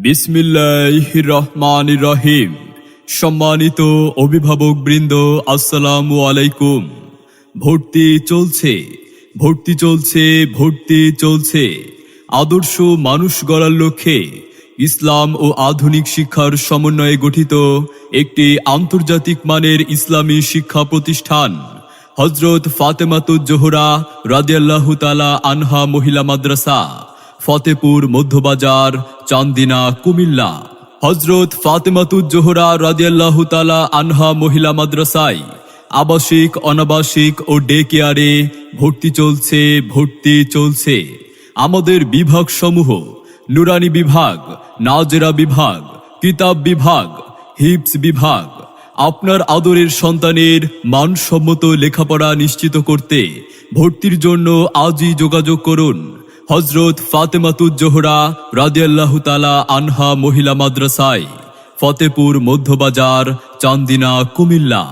বিসমিল্লাহির রহমানির রহিম। সম্মানিত অভিভাবক বৃন্দ, আসসালামু আলাইকুম। ভর্তি চলছে, ভর্তি চলছে, ভর্তি চলছে। আদর্শ মানুষ গড়ার লক্ষ্যে ইসলাম ও আধুনিক শিক্ষার সমন্বয়ে গঠিত একটি আন্তর্জাতিক মানের ইসলামী শিক্ষা প্রতিষ্ঠান হযরত ফাতেমাতুজ জোহরা রাদিয়াল্লাহু তাআলা আনহা মহিলা মাদ্রাসা, ফতেপুর মধ্যবাজার, চান্দিনা, কুমিল্লা। হযরত ফাতেমাতুজ জোহরা রাদিয়াল্লাহু তাআলা আনহা মহিলা মাদ্রাসায় আবাসিক, অনাবাসিক ও ডে কেয়ারে ভর্তি চলছে, ভর্তি চলছে। আমাদের বিভাগ সমূহ: নুরানি বিভাগ, নাজেরা বিভাগ, কিতাব বিভাগ, হিফজ বিভাগ। আপনার আদরের সন্তানের মানসম্মত লেখাপড়া নিশ্চিত করতে ভর্তির জন্য আজই যোগাযোগ করুন হযরত ফাতেমাতুজ জোহরা রাদিয়াল্লাহু তাআলা আনহা মহিলা মাদ্রাসায়, ফতেপুর মধ্যবাজার, চান্দিনা, কুমিল্লা।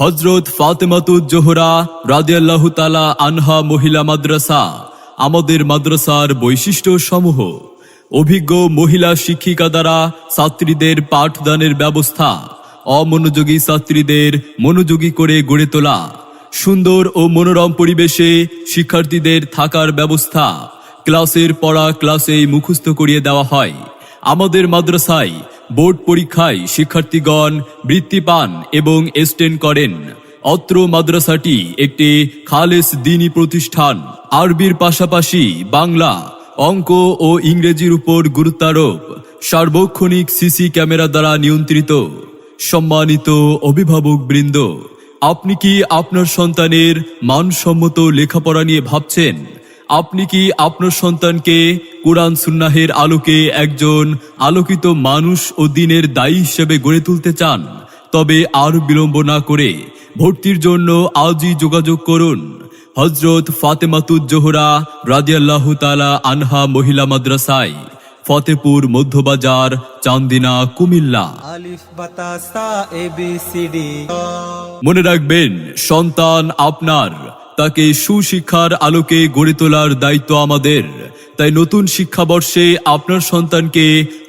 হযরত ফাতেমাতুজ জোহরা রাদিয়াল্লাহু তাআলা আনহা মহিলা মাদ্রাসা। আমাদের মাদ্রাসার বৈশিষ্ট্য সমূহ: অভিজ্ঞ মহিলা শিক্ষিকা দ্বারা ছাত্রীদের পাঠদানের ব্যবস্থা, অমনোযোগী ছাত্রীদের মনোযোগী করে গড়ে তোলা, সুন্দর ও মনোরম পরিবেশে শিক্ষার্থীদের থাকার ব্যবস্থা, ক্লাসের পড়া ক্লাসেই মুখস্থ করিয়ে দেওয়া হয়। আমাদের মাদ্রাসায় বোর্ড পরীক্ষায় শিক্ষার্থীগণ বৃত্তি পান এবং এস্টেন্ড করেন। অত্র মাদ্রাসাটি একটি খালেস দ্বীনী প্রতিষ্ঠান। আরবির পাশাপাশি বাংলা, অঙ্ক ও ইংরেজির উপর গুরুত্বারোপ, সার্বক্ষণিক সিসি ক্যামেরা দ্বারা নিয়ন্ত্রিত। সম্মানিত অভিভাবক বৃন্দ, আপনি কি আপনার সন্তানের মানসম্মত লেখাপড়া নিয়ে ভাবছেন? আপনি কি আপনার সন্তানকে কুরআন সুন্নাহের আলোকে একজন আলোকিত মানুষ ও দ্বীনের দায়ী হিসেবে গড়ে তুলতে চান? তবে আর বিলম্ব না করে ভর্তির জন্য আজই যোগাযোগ করুন হযরত ফাতেমাতুজ জোহরা রাদিয়াল্লাহু তাআলা আনহা মহিলা মাদ্রাসায়, ফতেপুর মধ্যবাজার, চান্দিনা, কুমিল্লা। মনে রাখবেন, সন্তান আপনার, তাকে সুশিক্ষার আলোকে গড়ে তোলার দায়িত্ব আমাদের। তাই নতুন শিক্ষাবর্ষে আপনার সন্তানকে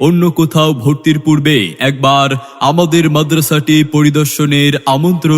অন্য কোথাও ভর্তির পূর্বে একবার আমাদের মাদ্রাসাটি পরিদর্শনের আমন্ত্রণ